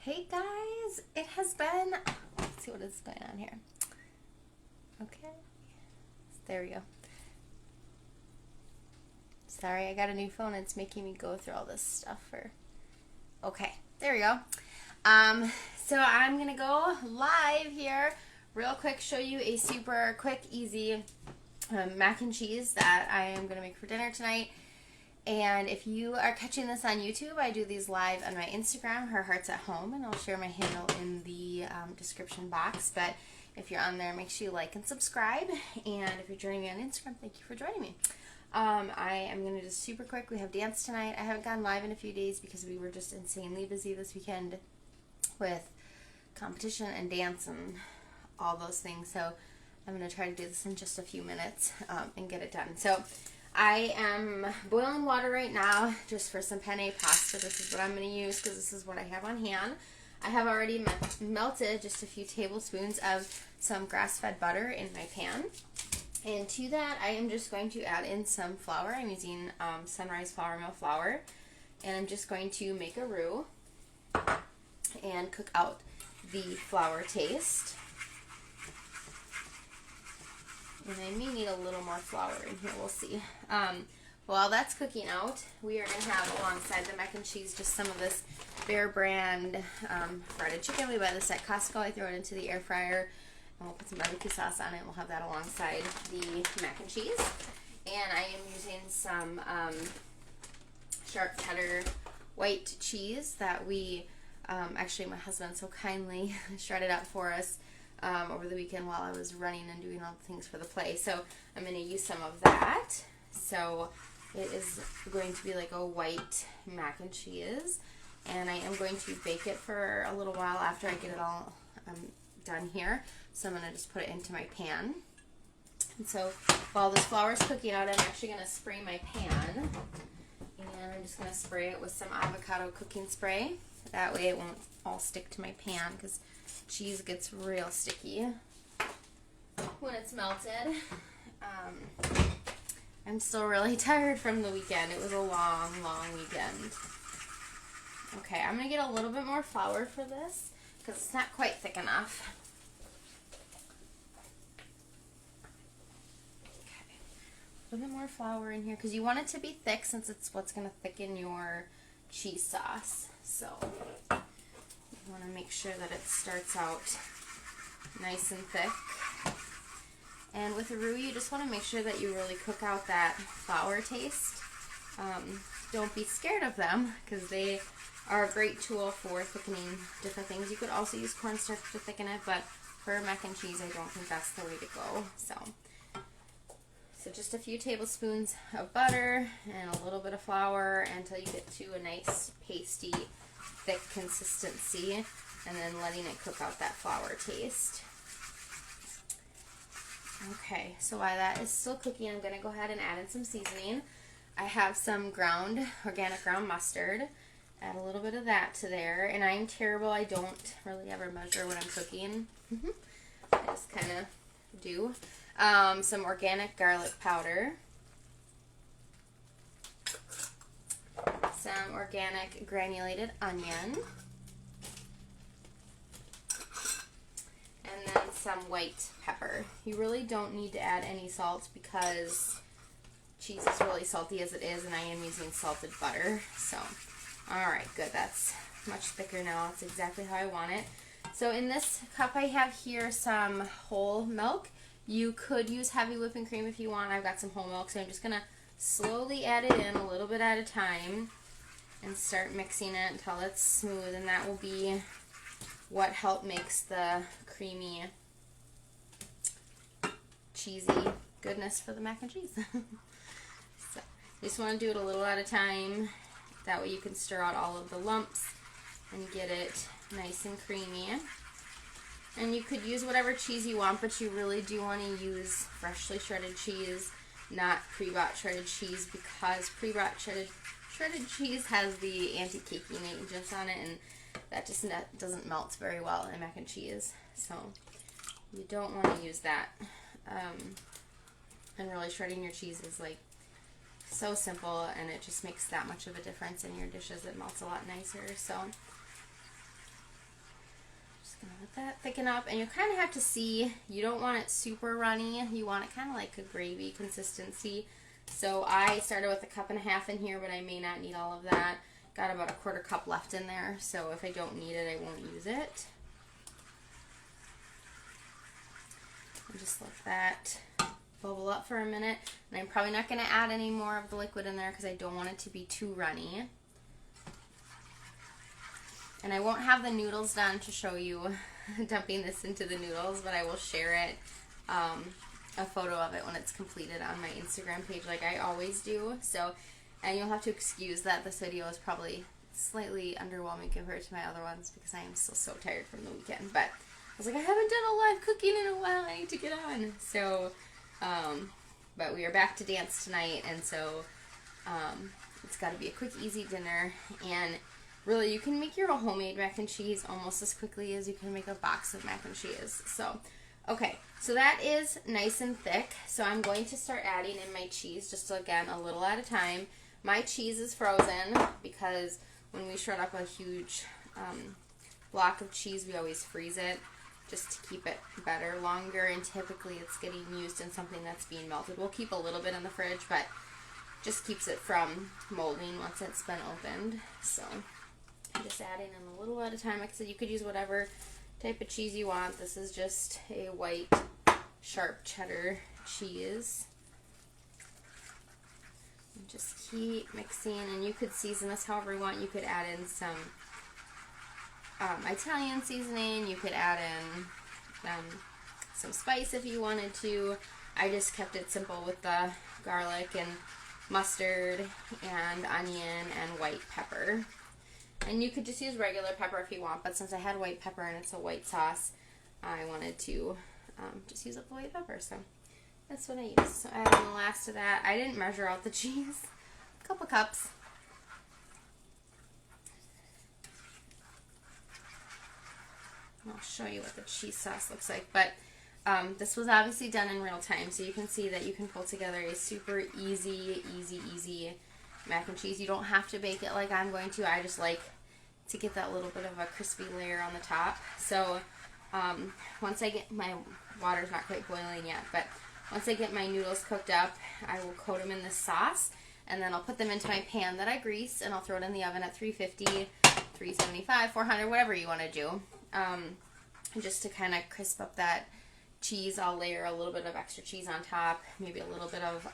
Hey guys, it has been, let's see what is going on here. Okay, there we go. Sorry, I got a new phone. It's making me go through all this stuff okay, there we go. So I'm gonna go live here real quick, show you a super quick, easy mac and cheese that I am gonna make for dinner tonight. And if you are catching this on YouTube, I do these live on my Instagram, Her Hearts at Home, and I'll share my handle in the description box. But if you're on there, make sure you like and subscribe. And if you're joining me on Instagram, thank you for joining me. I am going to just super quick. We have dance tonight. I haven't gone live in a few days because we were just insanely busy this weekend with competition and dance and all those things. So I'm going to try to do this in just a few minutes and get it done. So I am boiling water right now just for some penne pasta. This is what I'm going to use because this is what I have on hand. I have already melted just a few tablespoons of some grass-fed butter in my pan. And to that, I am just going to add in some flour. I'm using Sunrise Flour Mill flour. And I'm just going to make a roux and cook out the flour taste. And I may need a little more flour in here, we'll see. While that's cooking out, we are going to have alongside the mac and cheese just some of this Bear Brand breaded chicken. We buy this at Costco. I throw it into the air fryer, and we'll put some barbecue sauce on it, and we'll have that alongside the mac and cheese. And I am using some sharp cheddar white cheese that we, actually my husband so kindly shredded up for us over the weekend while I was running and doing all the things for the play. So I'm going to use some of that. So it is going to be like a white mac and cheese. And I am going to bake it for a little while after I get it all done here. So I'm going to just put it into my pan. And so while this flour is cooking out, I'm actually going to spray my pan. And I'm just going to spray it with some avocado cooking spray. That way it won't all stick to my pan because cheese gets real sticky when it's melted. I'm still really tired from the weekend. It was a long, long weekend. Okay, I'm going to get a little bit more flour for this because it's not quite thick enough. Okay, a little bit more flour in here because you want it to be thick since it's what's going to thicken your cheese sauce. So you want to make sure that it starts out nice and thick. And with a roux, you just want to make sure that you really cook out that flour taste. Don't be scared of them because they are a great tool for thickening different things. You could also use cornstarch to thicken it, but for mac and cheese, I don't think that's the way to go. So just a few tablespoons of butter and a little bit of flour until you get to a nice pasty, thick consistency, and then letting it cook out that flour taste. Okay, so while that is still cooking, I'm going to go ahead and add in some seasoning. I have some organic ground mustard. Add a little bit of that to there. And I'm terrible. I don't really ever measure when I'm cooking. I just kind of do. Some organic garlic powder. Some organic granulated onion. And then some white pepper. You really don't need to add any salt because cheese is really salty as it is, and I am using salted butter. So, alright, good. That's much thicker now. That's exactly how I want it. So in this cup I have here some whole milk. You could use heavy whipping cream if you want. I've got some whole milk, so I'm just going to slowly add it in a little bit at a time and start mixing it until it's smooth, and that will be what makes the creamy, cheesy goodness for the mac and cheese. So you just want to do it a little at a time. That way you can stir out all of the lumps and get it nice and creamy. And you could use whatever cheese you want, but you really do want to use freshly shredded cheese, not pre-bought shredded cheese, because pre-bought shredded cheese has the anti-caking agents on it, and that just doesn't melt very well in mac and cheese. So you don't want to use that. And really shredding your cheese is like so simple, and it just makes that much of a difference in your dishes. It melts a lot nicer. So Let that thicken up, and you kind of have to see, you don't want it super runny, you want it kind of like a gravy consistency. So I started with 1.5 cups in here, but I may not need all of that. Got about 1/4 cup left in there, so if I don't need it, I won't use it. And just let that bubble up for a minute, and I'm probably not going to add any more of the liquid in there because I don't want it to be too runny. And I won't have the noodles done to show you dumping this into the noodles, but I will share it, a photo of it when it's completed on my Instagram page like I always do. So, and you'll have to excuse that this video is probably slightly underwhelming compared to my other ones because I am still so tired from the weekend. But I was like, I haven't done a live cooking in a while, I need to get on. So, but we are back to dance tonight, and so it's got to be a quick, easy dinner. And really, you can make your homemade mac and cheese almost as quickly as you can make a box of mac and cheese. So, okay, so that is nice and thick. So I'm going to start adding in my cheese, just again, a little at a time. My cheese is frozen because when we shred up a huge block of cheese, we always freeze it just to keep it better longer, and typically it's getting used in something that's being melted. We'll keep a little bit in the fridge, but just keeps it from molding once it's been opened. So I'm just adding in a little at a time. Like I said, you could use whatever type of cheese you want. This is just a white sharp cheddar cheese. And just keep mixing, and you could season this however you want. You could add in some Italian seasoning. You could add in some spice if you wanted to. I just kept it simple with the garlic and mustard and onion and white pepper. And you could just use regular pepper if you want, but since I had white pepper and it's a white sauce, I wanted to just use up the white pepper, so that's what I used. So adding the last of that. I didn't measure out the cheese. A couple cups. I'll show you what the cheese sauce looks like, but this was obviously done in real time, so you can see that you can pull together a super easy mac and cheese. You don't have to bake it like I'm going to. I just like to get that little bit of a crispy layer on the top. So once I get, my water's not quite boiling yet, but once I get my noodles cooked up, I will coat them in this sauce, and then I'll put them into my pan that I grease, and I'll throw it in the oven at 350, 375, 400, whatever you want to do. Just to kind of crisp up that cheese. I'll layer a little bit of extra cheese on top, maybe a little bit of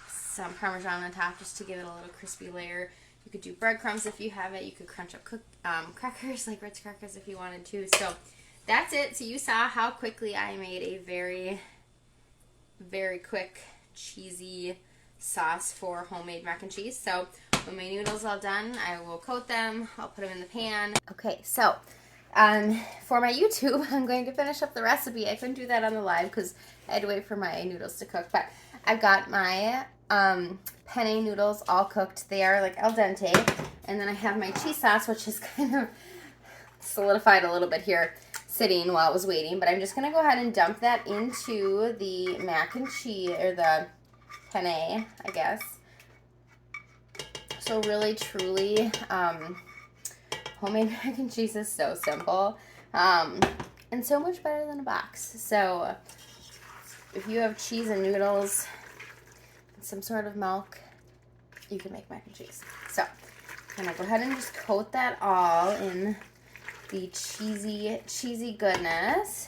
some Parmesan on top just to give it a little crispy layer. You could do breadcrumbs if you have it. You could crunch up crackers, like Ritz crackers if you wanted to. So that's it. So you saw how quickly I made a very, very quick cheesy sauce for homemade mac and cheese. So when my noodles all done, I will coat them. I'll put them in the pan. Okay, so for my YouTube, I'm going to finish up the recipe. I couldn't do that on the live because I had to wait for my noodles to cook, but I've got my penne noodles all cooked. They are like al dente, and then I have my cheese sauce, which is kind of solidified a little bit here, sitting while I was waiting, but I'm just going to go ahead and dump that into the mac and cheese, or the penne, I guess. So really, truly, homemade mac and cheese is so simple, and so much better than a box. So if you have cheese and noodles and some sort of milk, you can make mac and cheese. So I'm gonna go ahead and just coat that all in the cheesy goodness.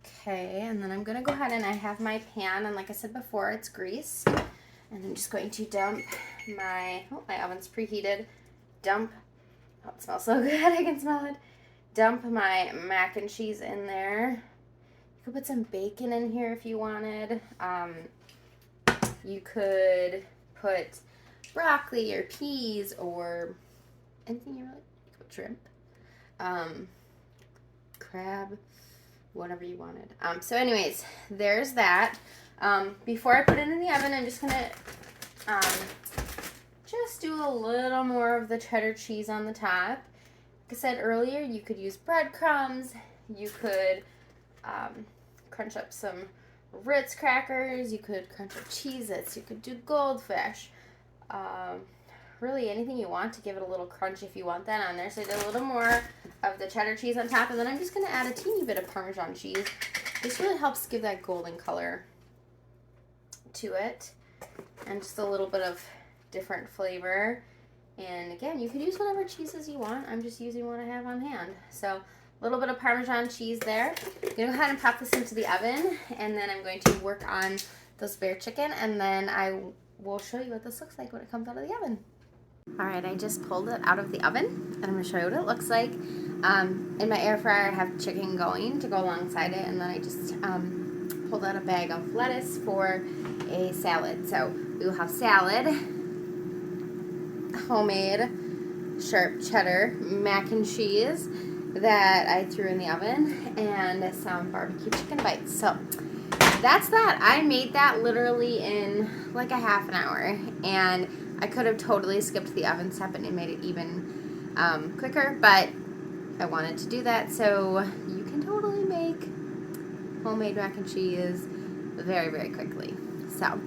Okay, and then I'm gonna go ahead, and I have my pan, and like I said before, it's greased. And I'm just going to dump my oven's preheated. Oh, it smells so good, I can smell it. Dump my mac and cheese in there. You could put some bacon in here if you wanted. You could put broccoli or peas or anything you really like. You could put shrimp, crab, whatever you wanted. So anyways, there's that. Before I put it in the oven, I'm just going to just do a little more of the cheddar cheese on the top. Like I said earlier, you could use breadcrumbs. You could crunch up some Ritz crackers. You could crunch up Cheez-Its. You could do goldfish. really anything you want to give it a little crunch if you want that on there. So I did a little more of the cheddar cheese on top, and then I'm just going to add a teeny bit of Parmesan cheese. This really helps give that golden color to it, and just a little bit of different flavor. And again, you could use whatever cheeses you want. I'm just using what I have on hand. So a little bit of Parmesan cheese there. I'm going to go ahead and pop this into the oven, and then I'm going to work on this bear chicken, and then I will show you what this looks like when it comes out of the oven. All right, I just pulled it out of the oven, and I'm going to show you what it looks like. In my air fryer, I have chicken going to go alongside it, and then I just pulled out a bag of lettuce for a salad. So we will have salad, homemade sharp cheddar mac and cheese that I threw in the oven, and some barbecue chicken bites. So that's that. I made that literally in like a half an hour, and I could have totally skipped the oven step and it made it even quicker, but I wanted to do that. So you can totally make homemade mac and cheese very, very quickly. So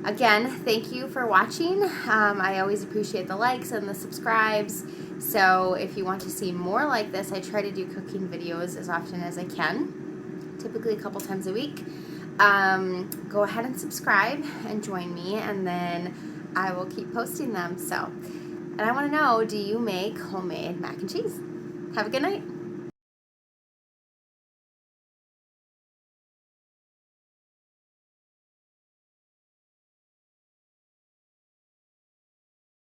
again, thank you for watching. I always appreciate the likes and the subscribes. So if you want to see more like this, I try to do cooking videos as often as I can, typically a couple times a week. Go ahead and subscribe and join me, and then I will keep posting them. So, and I want to know, do you make homemade mac and cheese? Have a good night.